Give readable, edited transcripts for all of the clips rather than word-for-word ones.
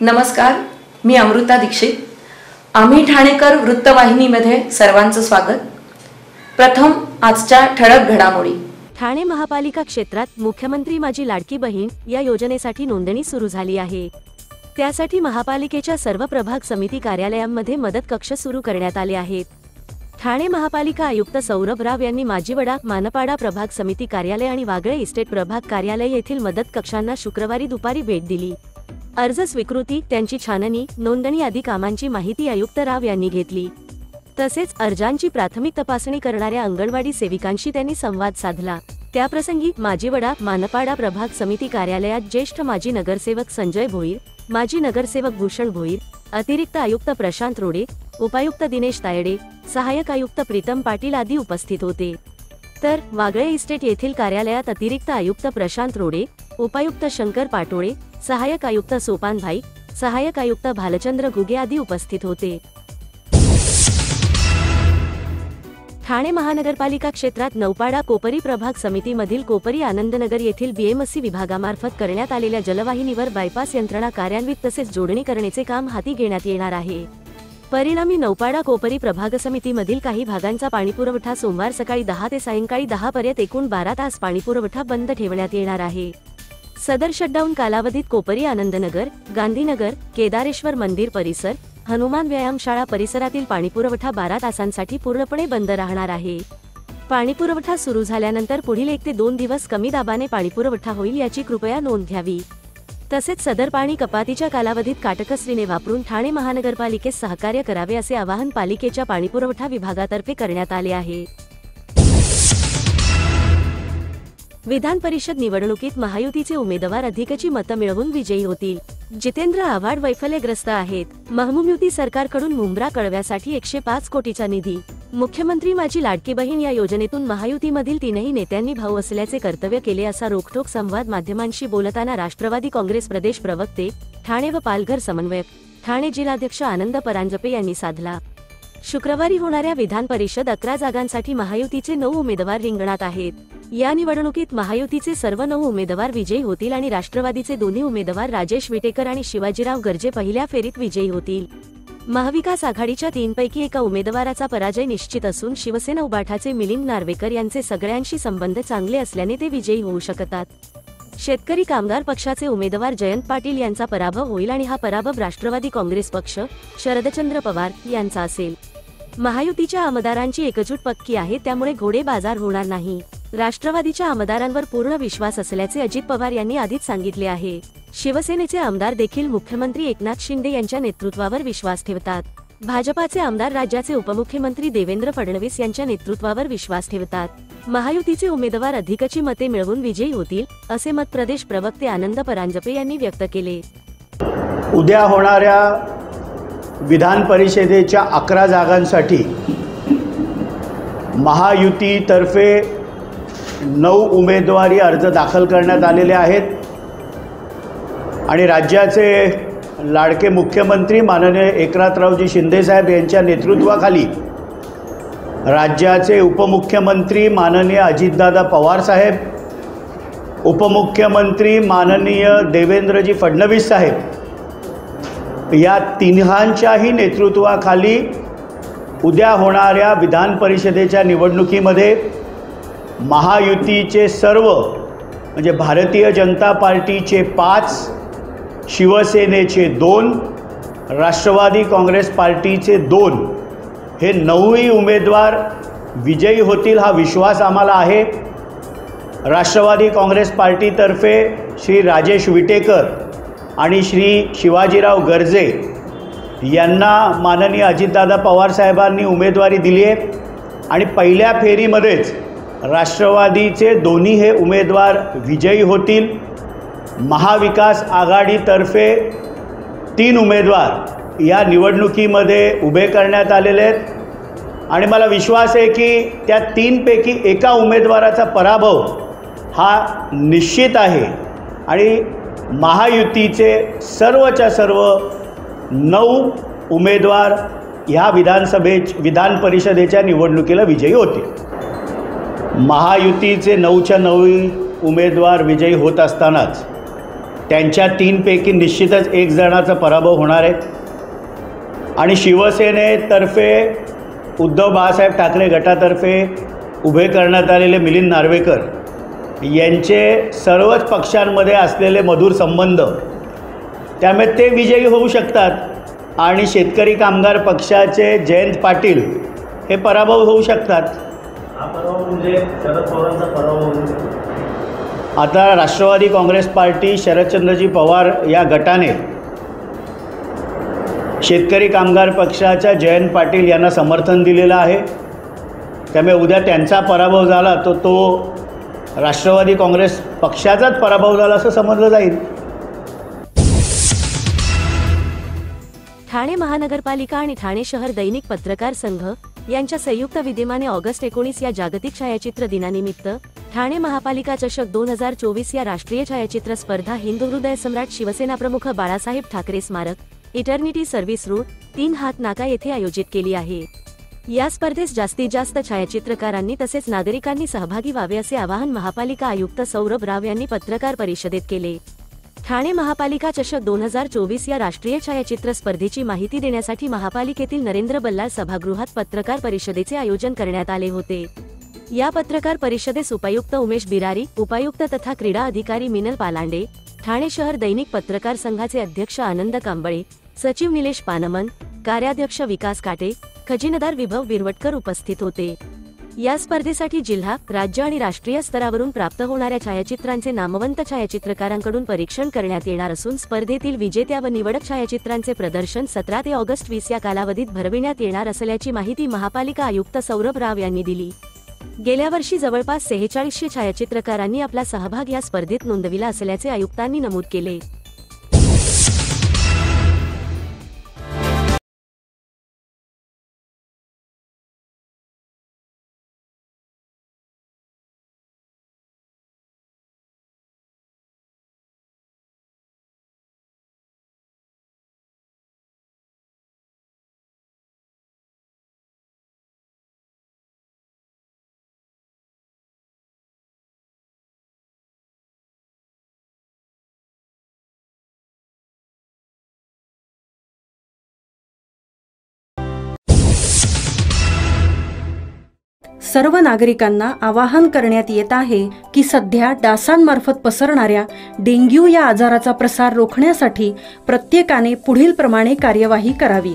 नमस्कार, मी अमृता दीक्षित. आम्ही ठाणेकर वृत्तवाहिनीमध्ये सर्वांचं स्वागत. प्रथम आजच्या ठळक घडामोडी. ठाणे महापालिका क्षेत्रात मुख्यमंत्री माझी लाडकी बहीण या योजनेसाठी नोंदणी सुरू झाली आहे. त्यासाठी महापालिकेच्या सर्व प्रभाग समिती कार्यालयांमध्ये मदत कक्ष सुरू करण्यात आले आहेत. ठाणे महापालिका आयुक्त सौरभ राव यांनी माजीवडा, मानपाडा प्रभाग समिती कार्यालय आणि वागळे इस्टेट प्रभाग कार्यालय येथील मदत कक्षांना शुक्रवारी दुपारी भेट दिली. अर्ज स्वीकृती, त्यांची छाननी, नोंदणी आदी कामांची माहिती आयुक्त राव यांनी घेतली. तसेच अर्जांची प्राथमिक तपासणी करणाऱ्या अंगणवाडी सेविकांशी त्यांनी संवाद साधला. त्याप्रसंगी माजीवडा, मानपाडा प्रभाग समिती कार्यालयात ज्येष्ठ माजी नगरसेवक संजय भोईर, माजी नगरसेवक भूषण भोईर, अतिरिक्त आयुक्त प्रशांत रोडे, उपायुक्त दिनेश तायडे, सहाय्यक आयुक्त प्रीतम पाटील आदी उपस्थित होते. तर वागळे इस्टेट येथील कार्यालयात अतिरिक्त आयुक्त प्रशांत रोडे, उपायुक्त शंकर पाटोळे, सहाय्यक आयुक्त सोपान भाई, सहाय्यक आयुक्त भालचंद्र घुगे आदी उपस्थित होते. ठाणे महानगरपालिका क्षेत्रात नौपाडा कोपरी प्रभाग समितीमधील कोपरी आनंदनगर येथील बीएमसी विभागामार्फत करण्यात आलेल्या जलवाहिनीवर बायपास यंत्रणा कार्यान्वित तसेच जोडणी करण्याचे काम हाती घेण्यात येणार आहे. परिणामी नौपाडा कोपरी प्रभाग समितीमधील काही भागांचा पाणीपुरवठा सोमवार सकाळी 10 ते सायंकाळी 10 पर्यंत एकूण 12 तास पाणीपुरवठा बंद ठेवण्यात येणार आहे. सदर शटडाऊन कालावधीत कोपरी आनंदनगर, गांधीनगर, केदारेश्वर मंदिर परिसर, हनुमान व्यायामशाळा परिसरातील पाणीपुरवठा 12 तासांसाठी पूर्णपणे बंद राहणार आहे. पाणीपुरवठा सुरू झाल्यानंतर पुढील 1 ते 2 दिवस कमी दाबाने पाणीपुरवठा होईल याची कृपया नोंद घ्यावी. तसेच सदर पाणी कपातीच्या कालावधीत काटकसरीने वापरून ठाणे महानगरपालिकेस सहकार्य करावे असे आवाहन पालिकेच्या पाणीपुरवठा विभागातर्फे करण्यात आले आहे. विधान परिषद निवडणुकीत महायुतीचे उमेदवार अधिकची मतं मिळवून विजयी होतील. जितेंद्र आव्हाड वैफल्यग्रस्त आहेत. महबूब युती सरकारकडून मुंब्रा कळव्यासाठी 105 कोटीचा निधी. मुख्यमंत्री माझी लाडकी बहीण या योजनेतून महायुतीमधील तीनही नेत्यांनी भाऊ असल्याचे कर्तव्य केले असा रोखठोक संवाद माध्यमांशी बोलताना राष्ट्रवादी काँग्रेस प्रदेश प्रवक्ते, ठाणे व पालघर समन्वयक, ठाणे जिल्हाध्यक्ष आनंद परांजपे यांनी साधला. शुक्रवारी होणाऱ्या विधान परिषद 11 जागांसाठी महायुतीचे 9 उमेदवार रिंगणात आहेत. या निवडणुकीत महायुतीचे सर्व 9 उमेदवार विजयी होतील आणि राष्ट्रवादीचे दोन्ही उमेदवार राजेश विटेकर आणि शिवाजीराव गर्जे पहिल्या फेरीत विजयी होतील. महाविकास आघाडीच्या 3 पैकी एका उमेदवाराचा पराजय निश्चित असून शिवसेना उबाठाचे मिलिंद नार्वेकर यांचे सगळ्यांशी संबंध चांगले असल्याने ते विजयी होऊ शकतात. शेतकरी कामगार पक्षाचे उमेदवार जयंत पाटील यांचा पराभव होईल आणि हा पराभव राष्ट्रवादी काँग्रेस पक्ष, शरदचंद्र पवार यांचा असेल. महायुतीच्या आमदारांची एकजूट पक्की आहे, त्यामुळे घोडे बाजार होणार नाही. राष्ट्रवादीच्या आमदारांवर पूर्ण विश्वास असल्याचे अजित पवार यांनी आधीच सांगितले आहे. शिवसेनेचे आमदार देखील मुख्यमंत्री एकनाथ शिंदे यांच्या नेतृत्वावर विश्वास ठेवतात. भाजपाचे आमदार राज्याचे उपमुख्यमंत्री देवेंद्र फडणवीस यांच्या नेतृत्वावर विश्वास ठेवतात. महायुतीचे उमेदवार अधिकची मते मिळवून विजयी होतील असे मत प्रदेश प्रवक्ते आनंद परांजपे यांनी व्यक्त केले. उद्या होणाऱ्या विधान परिषदेच्या 11 जागांसाठी महायुतीतर्फे 9 उमेदवारी अर्ज दाखल करण्यात आलेले आहेत आणि राज्याचे लाडके मुख्यमंत्री माननीय एकनाथरावजी शिंदेसाहेब यांच्या नेतृत्वाखाली राज्याचे उपमुख्यमंत्री माननीय अजितदादा पवारसाहेब, उपमुख्यमंत्री माननीय देवेंद्रजी फडणवीस साहेब या तिन्हांच्याही नेतृत्वाखाली उद्या होणाऱ्या विधान परिषदेच्या निवडणुकीमध्ये महायुतीचे सर्व म्हणजे भारतीय जनता पार्टीचे 5, शिवसेनेचे 2, राष्ट्रवादी काँग्रेस पार्टीचे 2 हे 9ही उमेदवार विजयी होतील हा विश्वास आम्हाला आहे. राष्ट्रवादी काँग्रेस पार्टीतर्फे श्री राजेश विटेकर आणि श्री शिवाजीराव गर्जे यांना माननीय अजितदादा पवारसाहेबांनी उमेदवारी दिली आहे आणि पहिल्या फेरीमध्येच राष्ट्रवादीचे दोन्ही हे उमेदवार विजयी होतील. महाविकास आघाडीतर्फे 3 उमेदवार या निवडणुकीमध्ये उभे करण्यात आलेले आहेत आणि मला विश्वास आहे की त्या 3 पैकी एका उमेदवाराचा पराभव हा निश्चित आहे आणि महायुतीचे सर्वच्या सर्व 9 उमेदवार ह्या विधान परिषदेच्या निवडणुकीला विजयी होतील. महायुतीचे 9च्या 9 उमेदवार विजयी होत असतानाच त्यांच्या 3 पैकी निश्चितच 1 जणाचा पराभव होणार आहे आणि शिवसेनेतर्फे उद्धव बाळासाहेब ठाकरे गटातर्फे उभे करण्यात आलेले मिलिंद नार्वेकर यांचे सर्वच पक्षांमध्ये असलेले मधुर संबंध, त्यामुळे ते विजयी होऊ शकतात आणि शेतकरी कामगार पक्षाचे जयंत पाटील हे पराभव होऊ शकतात. हा पराभव म्हणजे शरद पवारांचा पराभव होऊ शकतो. आता राष्ट्रवादी काँग्रेस पार्टी शरदचंद्रजी पवार या गटाने शेतकरी कामगार पक्षाच्या जयंत पाटील यांना समर्थन दिलेलं आहे. त्यामुळे उद्या त्यांचा पराभव झाला तर तो राष्ट्रवादी काँग्रेस पक्षाचाच पराभव झाला असं समजलं जाईल. ठाणे महानगरपालिका आणि ठाणे शहर दैनिक पत्रकार संघ यांच्या संयुक्त विद्यमाने ऑगस्ट 19 या जागतिक छायाचित्र दिनानिमित्त ठाणे महापालिका चषक 2024 या राष्ट्रीय छायाचित्र स्पर्धा हिंदू हृदय सम्राट शिवसेना प्रमुख बाळासाहेब ठाकरे स्मारक इटर्निटी सर्व्हिस रोड 3 हात नाका येथे आयोजित केली आहे. या स्पर्धेस जास्तीत जास्त छायाचित्रकारांनी तसेच नागरिकांनी सहभागी व्हावे असे आवाहन महापालिका आयुक्त सौरभ राव यांनी पत्रकार परिषदेत केले. ठाणे महापालिका चषक 2024 या राष्ट्रीय छायाचित्र स्पर्धेची माहिती देण्यासाठी महापालिकेतील नरेंद्र बल्लाळ सभागृहात पत्रकार परिषदेचे आयोजन करण्यात आले होते. या पत्रकार परिषदेस उपायुक्त उमेश बिरारी, उपायुक्त तथा क्रीडा अधिकारी मिनल पालांडे, ठाणे शहर दैनिक पत्रकार संघाचे अध्यक्ष आनंद कांबळे, सचिव निलेश पानमन, कार्याध्यक्ष विकास काटे, खजिनदार विभव बिरवटकर उपस्थित होते. या स्पर्धेसाठी जिल्हा, राज्य आणि राष्ट्रीय स्तरावरून प्राप्त होणाऱ्या छायाचित्रांचे नामवंत छायाचित्रकारांकडून परीक्षण करण्यात येणार असून स्पर्धेतील विजेत्या व निवडक छायाचित्रांचे प्रदर्शन 17 ते ऑगस्ट 20 या कालावधीत भरविण्यात येणार असल्याची माहिती महापालिका आयुक्त सौरभ राव यांनी दिली. गेल्या वर्षी जवळपास 4600 छायाचित्रकारांनी आपला सहभाग या स्पर्धेत नोंदविला असल्याचे आयुक्तांनी नमूद केले. सर्व नागरिकांना आवाहन करण्यात येत आहे की सध्या डासांमार्फत पसरणाऱ्या डेंग्यू या आजाराचा प्रसार रोखण्यासाठी प्रत्येकाने पुढील प्रमाणे कार्यवाही करावी.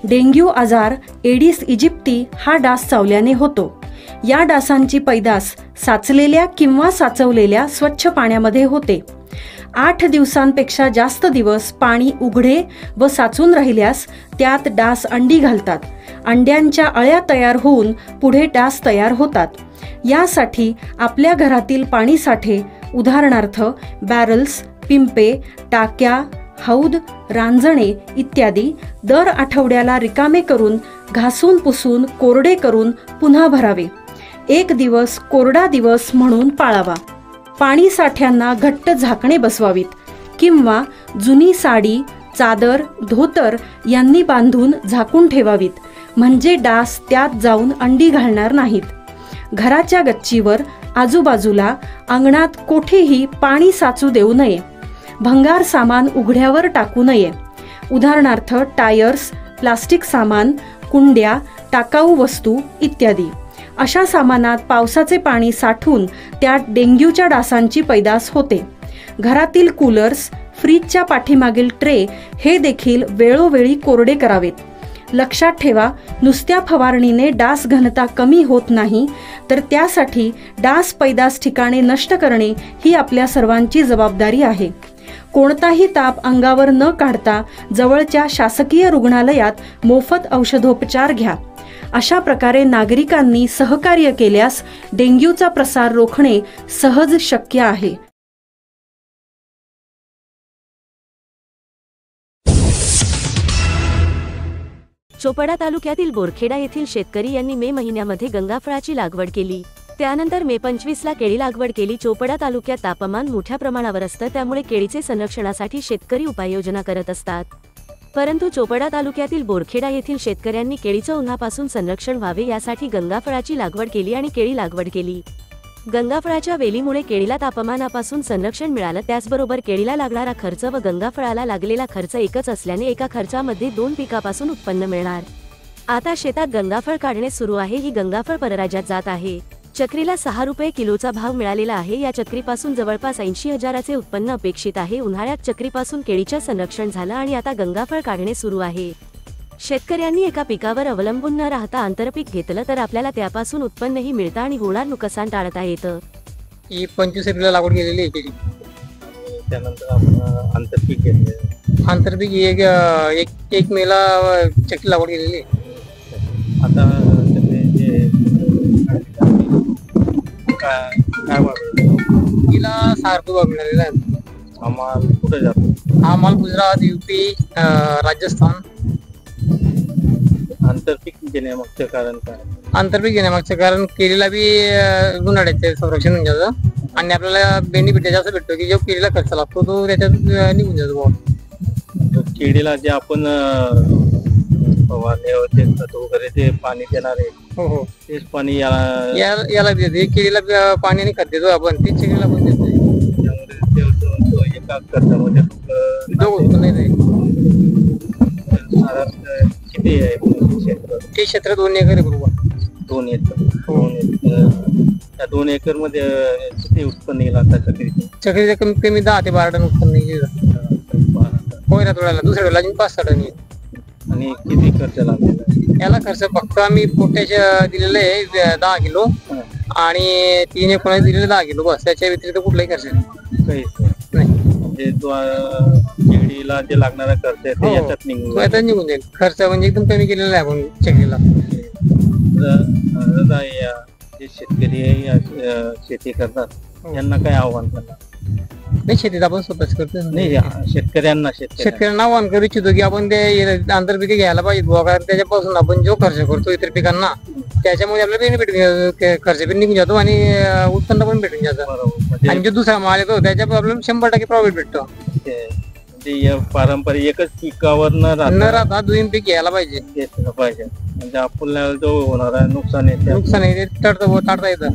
डेंग्यू आजार एडिस इजिप्ती हा डास चावल्याने होतो. या डासांची पैदास साचलेल्या किंवा साचवलेल्या स्वच्छ पाण्यामध्ये होते. 8 दिवसांपेक्षा जास्त दिवस पाणी उघडे व साचून राहिल्यास त्यात डास अंडी घालतात. अंड्यांच्या अळ्या तयार होऊन पुढे डास तयार होतात. यासाठी आपल्या घरातील पाणी साठे उदाहरणार्थ बॅरल्स, पिंपे, टाक्या, हौद, रांजणे इत्यादी दर आठवड्याला रिकामे करून घासून पुसून कोरडे करून पुन्हा भरावे. 1 दिवस कोरडा दिवस म्हणून पाळावा. पाणी साठ्यांना घट्ट झाकणे बसवावीत किंवा जुनी साडी, चादर, धोतर यांनी बांधून झाकून ठेवावीत, म्हणजे डास त्यात जाऊन अंडी घालणार नाहीत. घराच्या गच्चीवर, आजूबाजूला, अंगणात कोठेही पाणी साचू देऊ नये. भंगार सामान उघड्यावर टाकू नये. उदाहरणार्थ टायर्स, प्लास्टिक सामान, कुंड्या, टाकाऊ वस्तू इत्यादी. अशा सामानात पावसाचे पाणी साठून त्यात डेंग्यूच्या डासांची पैदास होते. घरातील कूलर्स, फ्रीजच्या पाठीमागील ट्रे हे देखील वेळोवेळी कोरडे करावेत. लक्षात ठेवा, नुसत्या फवारणीने डास घनता कमी होत नाही, तर त्यासाठी डास पैदास ठिकाणे नष्ट करणे ही आपल्या सर्वांची जबाबदारी आहे. कोणताही ताप अंगावर न काढता जवळच्या शासकीय रुग्णालयात मोफत औषधोपचार घ्या. अशा प्रकारे नागरिकांनी सहकार्य केल्यास डेंग्यूचा प्रसार रोखणे सहज शक्य आहे. चोपडा तालुक्यातील बोरखेडा येथील शेतकरी यांनी मे महिन्यामध्ये गंगाफळाची लागवड केली. त्यानंतर मे 25 ला केळी लागवड केली. चोपडा तालुक्यात तापमान मोठ्या प्रमाणावर असतं, त्यामुळे केळीचे संरक्षणासाठी शेतकरी उपाययोजना करत असतात. परंतु चोपडा तालुक्यातील बोरखेडा येथील शेतकऱ्यांनी केळीचं उन्हापासून संरक्षण व्हावे यासाठी गंगाफळाची लागवड केली आणि केळी लागवड केली. गंगाफळाच्या वेलीमुळे केळीला तापमानापासून संरक्षण मिळालं, त्याचबरोबर केळीला लागणारा खर्च व गंगाफळाला लागलेला खर्च एकच असल्याने एका खर्चामध्ये 2 पिकापासून उत्पन्न मिळणार। आता शेतात गंगाफळ काढणे सुरू आहे। ही गंगाफळ परराज्यात जात आहे। चक्रीला 6 रुपये किलोचा भाव मिळालेला आहे। या चक्रीपासून जवळपास 80,000चे उत्पन्न अपेक्षित आहे। उन्हाळ्यात चक्रीपासून केळीचे संरक्षण झालं आणि आता गंगाफळ काढणे सुरू आहे। शेतकऱ्यांनी एका पिकावर अवलंबून न राहता आंतरपीक घेतलं तर आपल्याला त्यापासून उत्पन्नही मिळतं आणि होणार नुकसान टाळता येतं। ही 25 एप्रिलला लागवड केलेली आहे केळी। त्यानंतर आपण आंतरपीक घेतले। आंतरपीक एक मेला चक्री लागवड केलेली आहे। आता त्याचे जे काय वाढवलं तिला 6 रुपये भाव मिळालेला आहे। हा माल कुठे जातो? हा माल गुजरात, यूपी, राजस्थान। आंतरपीक घेण्यामागचं कारण काय? आंतरपीक घेण्यामागचं कारण केळीला बी उन्हाळ्याचे संरक्षण होऊन जातं आणि आपल्याला बेनिफिट जास्त भेटतो की जो केळीला खर्च लागतो तो त्याच्यात निघून जातो। केळीला जे आपण फवारणी होते खत वगैरे ते पाणी देणार आहे, हो हो, तेच पाणी याला देते। केळीला पाणी आणि खत देतो आपण, तेच केळीला पण देतो। त्यामुळे एका खर्चामध्ये किती आहे क्षेत्र? ते क्षेत्र 2 एकर आहे बरोबर। 2 एकर। 2 एकर, त्या 2 एकर मध्ये किती उत्पन्न येईल आता चक्रीचं कमीत कमी 10 ते 12 टन उत्पन्न येईल। पहिल्या तोड्याला, दुसऱ्या तोड्याला अजून 5-6 टन येईल। आणि किती खर्च लागेल याला? खर्च फक्त आम्ही पोटॅश दिलेलं आहे 10 किलो आणि 3 एकोणीस दिलेलं 10 किलो, बस। त्याच्या व्यतिरिक्त कुठलाही खर्च काहीच नाही। म्हणजे केळीला जे लागणारा खर्च आहे ते याच्यात निघून जाईल। खर्च म्हणजे एकदम कमी केलेला आहे आपण चक्रीला। जे शेतकरी शेती करतात त्यांना काय आव्हान करणार? नाही, शेतीत आपण स्वतःच करतो। नाही, शेतकऱ्यांना आव्हान करू इच्छितो की आपण ते आंतरपिके घ्यायला पाहिजे बुवा, कारण त्याच्यापासून आपण जो खर्च करतो इतर पिकांना त्याच्यामुळे आपल्याला बेनिफिट, खर्च पण निघून जातो आणि उत्पन्न पण भेटून जातं। आणि जो दुसरा माल येतो त्याच्या आपल्याला 100% प्रॉफिट भेटतो। म्हणजे पारंपरिक एकच पिकावर न राहता 2 पीक घ्यायला पाहिजे म्हणजे आपल्याला जो होणारा नुकसान आहे ते टाळता येतं।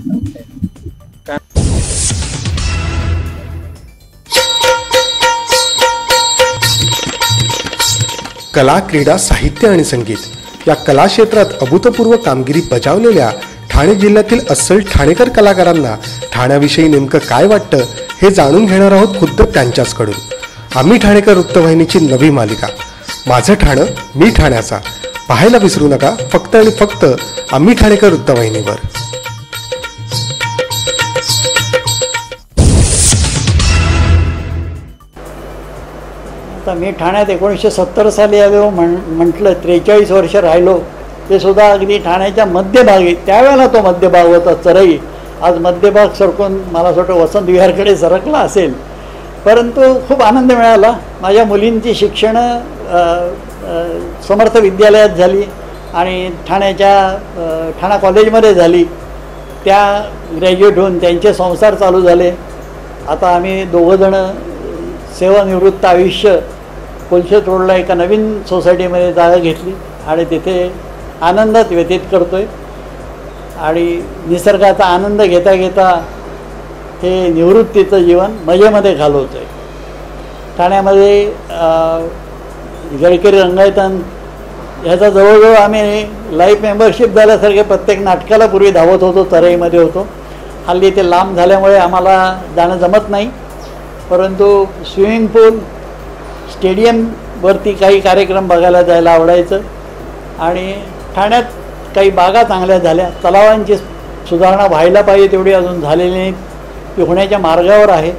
कला, क्रीडा, साहित्य आणि संगीत या कला क्षेत्रात अभूतपूर्व कामगिरी बजावलेल्या ठाणे जिल्ह्यातील अस्सल ठाणेकर कलाकारांना ठाण्याविषयी नेमकं काय वाटतं हे जाणून घेणार आहोत खुद्द त्यांच्याचकडून। आम्ही ठाणेकर वृत्तवाहिनीची नवी मालिका माझं ठाणं मी ठाण्याचा पाहायला विसरू नका, फक्त आणि फक्त आम्ही ठाणेकर वृत्तवाहिनीवर। आता मी ठाण्यात 1970 साली आलो म्हटलं 43 वर्ष राहिलो, ते सुद्धा अगदी ठाण्याच्या मध्यभागी। त्यावेळेला तो मध्यभाग होता चरई, आज मध्यभाग सरकून मला असं वाटतं वसंत विहारकडे सरकला असेल। परंतु खूप आनंद मिळाला। माझ्या मुलींची शिक्षणं समर्थ विद्यालयात झाली आणि ठाणा कॉलेजमध्ये झाली। त्या ग्रॅज्युएट होऊन त्यांचे संसार चालू झाले। आता आम्ही दोघंजणं सेवानिवृत्त आयुष्य कोलशेत रोडला एका नवीन सोसायटीमध्ये जागा घेतली आणि तिथे आनंदात व्यतीत करतो आहे आणि निसर्गाचा आनंद घेता घेता हे निवृत्तीचं जीवन मजेमध्ये घालवतो आहे। ठाण्यामध्ये गडकरी रंगायतन ह्याचा जवळजवळ आम्ही लाईफ मेंबरशिप झाल्यासारखे प्रत्येक नाटकाला पूर्वी धावत होतो, तरईमध्ये होतो। हल्ली ते लांब झाल्यामुळे आम्हाला जाणं जमत नाही, परंतु स्विमिंग पूल, स्टेडियमवरती काही कार्यक्रम बघायला जायला आवडायचं। आणि ठाण्यात काही बागा चांगल्या झाल्या, तलावांची सुधारणा व्हायला पाहिजे तेवढी अजून झालेली नाही, ती होण्याच्या मार्गावर आहे।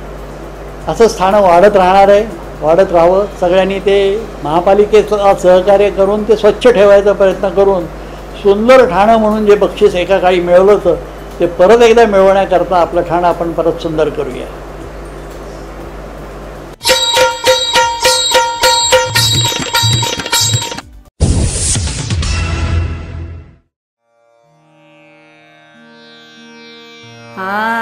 असंच ठाणं वाढत राहणार आहे, वाढत राहावं। सगळ्यांनी ते महापालिकेचं सहकार्य करून ते स्वच्छ ठेवायचा प्रयत्न करून सुंदर ठाणं म्हणून जे बक्षीस एका काळी मिळवलं होतं ते परत एकदा मिळवण्याकरता आपलं ठाणं आपण परत सुंदर करूया। हा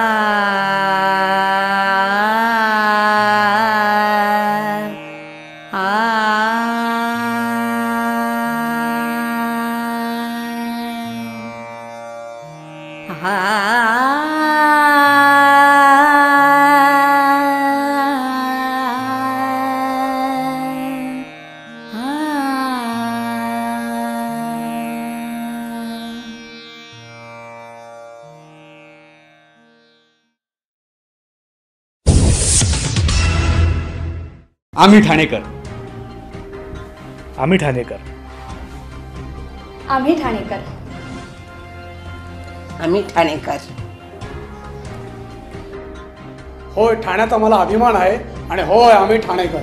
आम्ही ठाणेकर. आम्ही ठाणेकर. आम्ही ठाणेकर. आम्ही ठाणेकर. होय, ठाण्यात आम्हाला अभिमान आहे आणि होय आम्ही ठाणेकर.